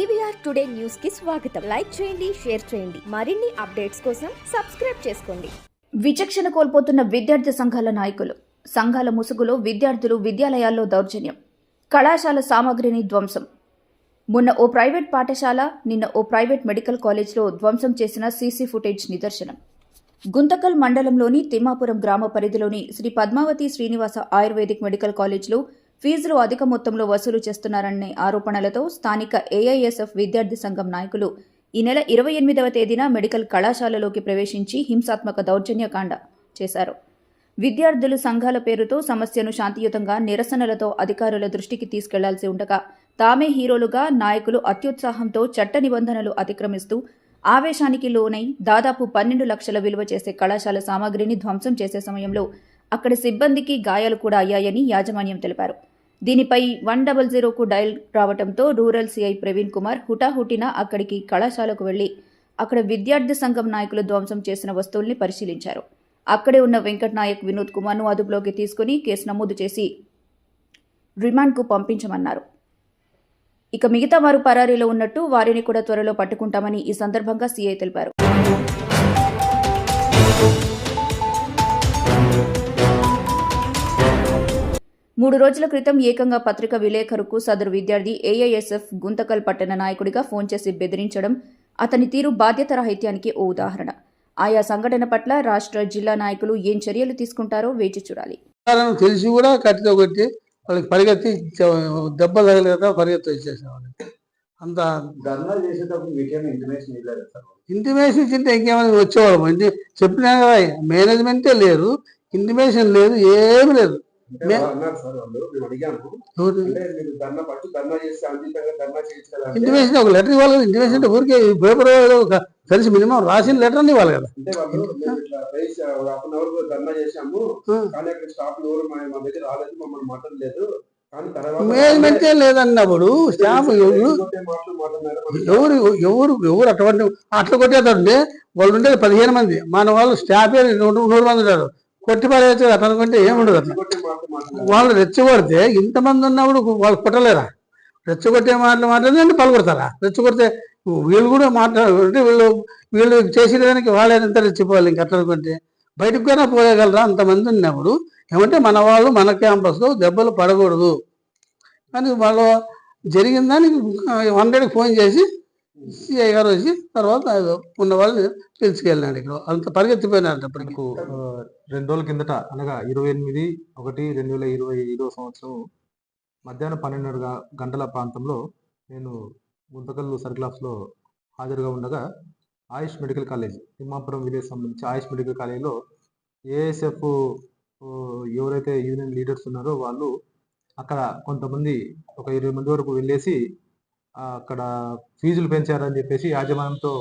PVR today news కి స్వాగతం. Like చేయండి, షేర్ చేయండి. మరిన్ని అప్డేట్స్ కోసం సబ్స్క్రైబ్ చేసుకోండి. విచక్షణ కోల్పోతున్న విద్యార్థి సంఘాల నాయకులు. సంఘాల ముసుగులో విద్యార్థులు విద్యాలయాల్లో దౌర్జన్యం. కళాశాల సామాగ్రిని ధ్వంసం. మొన్న ఓ ప్రైవేట్ పాఠశాల, నిన్న ఓ ప్రైవేట్ మెడికల్ కాలేజ్లో ధ్వంసం చేసిన సీసీ ఫుటేజ్ నిదర్శనం. గుంతకల్ మండలంలోని తిమ్మాపురం గ్రామ పరిధిలోని శ్రీ పద్మావతి శ్రీనివాస ఆయుర్వేదిక్ మెడికల్ కాలేజ్లో ఫీజులు అధిక మొత్తంలో వసూలు చేస్తున్నారనే ఆరోపణలతో స్థానిక ఏఐఎస్ఎఫ్ విద్యార్థి సంఘం నాయకులు ఈ నెల 28వ తేదీన మెడికల్ కళాశాలలోకి ప్రవేశించి హింసాత్మక దౌర్జన్యకాండ చేశారు. విద్యార్థులు సంఘాల పేరుతో సమస్యను శాంతియుతంగా నిరసనలతో అధికారుల దృష్టికి తీసుకెళ్లాల్సి ఉండగా తామే హీరోలుగా నాయకులు అత్యుత్సాహంతో చట్ట నిబంధనలు అతిక్రమిస్తూ ఆవేశానికి లోనై దాదాపు 12 లక్షల విలువ చేసే కళాశాల సామాగ్రిని ధ్వంసం చేసే సమయంలో అక్కడి సిబ్బందికి గాయాలు కూడా అయ్యాయని యాజమాన్యం తెలిపారు. దీనిపై 100కు డయల్ రావడంతో రూరల్ సిఐ ప్రవీణ్ కుమార్ హుటాహుటిన అక్కడికి కళాశాలకు వెళ్లి అక్కడ విద్యార్థి సంఘం నాయకులు ధ్వంసం చేసిన వస్తువుల్ని పరిశీలించారు. అక్కడే ఉన్న వెంకట్ నాయక్, వినోద్ కుమార్ను అదుపులోకి తీసుకుని కేసు నమోదు చేసి రిమాండ్కు పంపించమన్నారు. ఇక మిగతా వారు పరారీలో ఉన్నట్టు వారిని కూడా త్వరలో పట్టుకుంటామని ఈ సందర్భంగా సిఐ తెలిపారు. 3 రోజుల క్రితం ఏకంగా పత్రిక విలేకరుకు సదరు విద్యార్థి ఏఐఎస్ఎఫ్ గుంతకల్ పట్టణ నాయకుడిగా ఫోన్ చేసి బెదిరించడం, అతని తీరు బాధ్యతారాహిత్యానికి ఓ ఉదాహరణ. ఆయా సంఘటన పట్ల రాష్ట్ర, జిల్లా నాయకులు ఏం చర్యలు తీసుకుంటారో వేచి చూడాలి. తెలిసి కూడా కట్టితో కొట్టి వాళ్ళకి పరిగెత్తి దెబ్బ తగలి కదా పరిగెత్తి వచ్చేసేవాళ్ళు. అంత ఇంటిమేషన్ ఇచ్చింటే ఇంకేమైనా వచ్చేవాళ్ళం. చెప్పినా కదా, మేనేజ్మెంటే లేరు, ఇంటిమేషన్ లేదు, ఏమి లేదు. ఇంటిమేషన్ ఒక లెటర్ ఇవ్వాలి కదా. ఇంటిమేషన్ అంటే ఊరికే పేపర్ కలిసి మినిమం రాసిన లెటర్ అని ఇవ్వాలి కదా. మేనేజ్మెంటే లేదన్నప్పుడు స్టాఫ్ ఎవరు అటువంటి అట్లా కొట్టేదంటే వాళ్ళు ఉండేది 15 మంది, మన వాళ్ళు స్టాఫే 100 మంది ఉంటారు. కొట్టి పడేసి అట్లా అనుకుంటే ఏముండదు. అట్లా వాళ్ళు రెచ్చగొడితే ఇంతమంది ఉన్నప్పుడు వాళ్ళు కొట్టలేరా? రెచ్చగొట్టే మాటలు మాట్లాడితే పలుకొడతారా? రెచ్చగొడితే వీళ్ళు కూడా మాట్లాడుకుంటే వీళ్ళు చేసిన దానికి వాళ్ళే ఎంత రెచ్చిపోవాలి. ఇంక అట్లా అనుకుంటే బయటకు కూడా పోయగలరా? అంతమంది ఉన్నప్పుడు ఏమంటే మన వాళ్ళు మన క్యాంపస్లో దెబ్బలు పడకూడదు కానీ వాళ్ళు జరిగిన దానికి 100కి ఫోన్ చేసి సిఐ గారు వచ్చి తర్వాత ఉన్న వాళ్ళని పిలుచుకెళ్ళినాడు. ఇక్కడ అంత పరిగెత్తిపోయినారు. అప్పటికి 2 రోజుల కిందట అనగా 28/1/2025 సంవత్సరం మధ్యాహ్నం 12 గంటల ప్రాంతంలో నేను గుంతకల్లు సర్కిలాఫ్స్లో హాజరుగా ఉండగా ఆయుష్ మెడికల్ కాలేజ్, తిమ్మాపురం విలేజ్ సంబంధించి ఆయుష్ మెడికల్ కాలేజ్లో ఏఎస్ఎఫ్ ఎవరైతే యూనియన్ లీడర్స్ ఉన్నారో వాళ్ళు అక్కడ కొంతమంది ఒక 20 మంది వరకు వెళ్ళేసి అక్కడ ఫీజులు పెంచారని చెప్పేసి యాజమాన్యంతో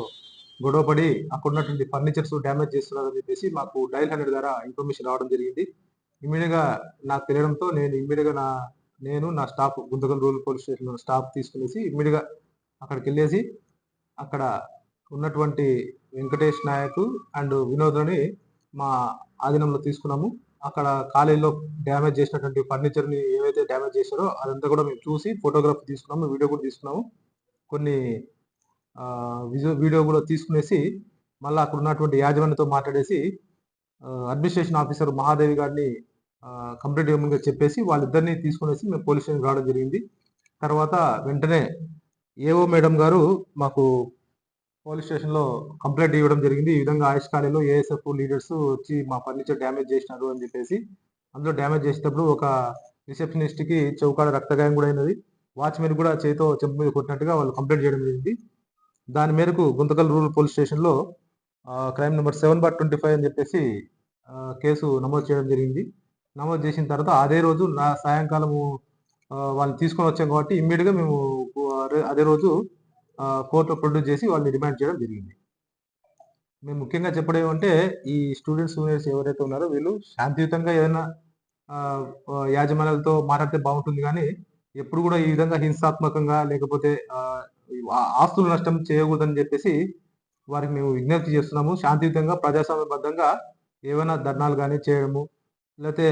గొడవపడి అక్కడ ఉన్నటువంటి ఫర్నిచర్స్ డ్యామేజ్ చేస్తున్నారని చెప్పేసి మాకు డయల్ 100 ద్వారా ఇన్ఫర్మేషన్ రావడం జరిగింది. ఇమీడియట్గా నాకు తెలియడంతో నేను నా staff Guntakal rural police station staff తీసుకునేసి ఇమీడియట్గా అక్కడికి వెళ్ళేసి అక్కడ ఉన్నటువంటి వెంకటేష్ నాయక్ అండ్ వినోద్ని మా ఆధీనంలో తీసుకున్నాము. అక్కడ కాలేజీలో డ్యామేజ్ చేసినటువంటి ఫర్నిచర్ని ఏవైతే డ్యామేజ్ చేశారో అదంతా కూడా మేము చూసి ఫోటోగ్రాఫ్ తీసుకున్నాము, వీడియో కూడా తీసుకున్నాము. కొన్ని వీడియో కూడా తీసుకునేసి మళ్ళీ అక్కడ ఉన్నటువంటి యాజమాన్యంతో మాట్లాడేసి అడ్మినిస్ట్రేషన్ ఆఫీసర్ మహాదేవి గారిని కంప్లీట్ ఇవ్వమని చెప్పేసి వాళ్ళిద్దరిని తీసుకునేసి మేము పోలీస్ స్టేషన్ రావడం జరిగింది. తర్వాత వెంటనే ఏఓ మేడం గారు మాకు పోలీస్ స్టేషన్లో కంప్లైంట్ ఇవ్వడం జరిగింది. ఈ విధంగా ఆయుష్ కాలేజీలో ఏఎస్ఎఫ్ లీడర్స్ వచ్చి మా ఫర్నిచర్ డ్యామేజ్ చేసినారు అని చెప్పేసి. అందులో డ్యామేజ్ చేసేటప్పుడు ఒక రిసెప్షనిస్ట్కి చౌకాడ రక్తగాయం కూడా అయినది. వాచ్మెన్ కూడా చేతితో చెంపు మీద కొట్టినట్టుగా వాళ్ళు కంప్లైంట్ చేయడం జరిగింది. దాని మేరకు గుంతకల్ రూరల్ పోలీస్ స్టేషన్లో క్రైమ్ నెంబర్ 7/25 అని చెప్పేసి కేసు నమోదు చేయడం జరిగింది. నమోదు చేసిన తర్వాత అదే రోజు నా సాయంకాలము వాళ్ళని తీసుకొని వచ్చాం కాబట్టి ఇమ్మీడియట్గా మేము అదే రోజు కోర్టులో ప్రొడ్యూస్ చేసి వాళ్ళని రిమాండ్ చేయడం జరిగింది. మేము ముఖ్యంగా చెప్పడం ఏమంటే ఈ స్టూడెంట్స్ యూనియన్స్ ఎవరైతే ఉన్నారో వీళ్ళు శాంతియుతంగా ఏదైనా యాజమాన్యాలతో మాట్లాడితే బాగుంటుంది కానీ ఎప్పుడు కూడా ఈ విధంగా హింసాత్మకంగా లేకపోతే ఆస్తుల నష్టం చేయకూడదని చెప్పేసి వారికి మేము విజ్ఞప్తి చేస్తున్నాము. శాంతియుతంగా ప్రజాస్వామ్యబద్ధంగా ఏమైనా ధర్నాలు కానీ చేయడము, లేకపోతే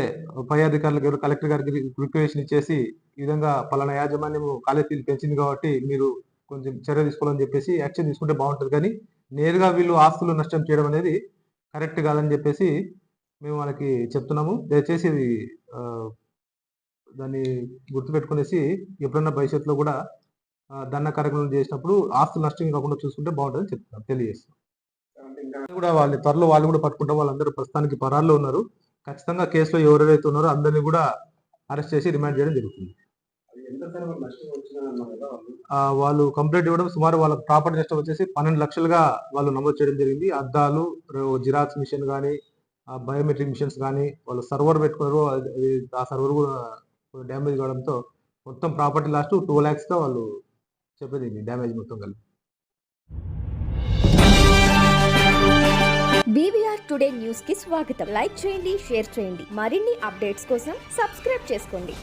పై అధికారులకు కలెక్టర్ గారికి రిక్వెస్ట్ ఇచ్చేసి ఈ విధంగా పలానా యాజమాన్యం కాలేజీ ఫీజు పెంచింది కాబట్టి మీరు కొంచెం చర్య తీసుకోవాలని చెప్పేసి యాక్షన్ తీసుకుంటే బాగుంటుంది. కానీ నేరుగా వీళ్ళు ఆస్తులు నష్టం చేయడం అనేది కరెక్ట్ కాదని చెప్పేసి మేము వాళ్ళకి చెప్తున్నాము. దయచేసి ఇది దాన్ని గుర్తుపెట్టుకునేసి ఎప్పుడన్నా భవిష్యత్తులో కూడా దండ కార్యక్రమం చేసినప్పుడు ఆస్తులు నష్టం కాకుండా చూసుకుంటే బాగుంటుందని చెప్తున్నాం, తెలియజేస్తాం. కూడా త్వరలో వాళ్ళు కూడా పట్టుకుంటాం. వాళ్ళందరూ ప్రస్తుతానికి పరాల్లో ఉన్నారు. ఖచ్చితంగా కేసులో ఎవరెవరైతే ఉన్నారో అందరినీ కూడా అరెస్ట్ చేసి రిమాండ్ చేయడం జరుగుతుంది. వాళ్ళు కంప్లైంట్ ఇవ్వడం సుమారు వాళ్ళ ప్రాపర్టీ నష్టం వచ్చేసి 12 లక్షలుగా వాళ్ళు నమోదు చేయడం జరిగింది. అద్దాలు, జిరాక్స్ మిషన్ కానీ, బయోమెట్రిక్ మిషన్స్ కానీ, వాళ్ళు సర్వర్ పెట్టుకున్నారు. ఆ సర్వర్ కూడా డ్యామేజ్ కావడంతో మొత్తం ప్రాపర్టీ లాస్ట్ 2 lakhs గా వాళ్ళు చెప్పేది డ్యామేజ్ మొత్తం కలిపి. బీవీఆర్ టుడే న్యూస్ కి స్వాగతం. లైక్ చేయండి, షేర్ చేయండి. మరిన్ని అప్డేట్స్ కోసం సబ్స్క్రైబ్ చేసుకోండి.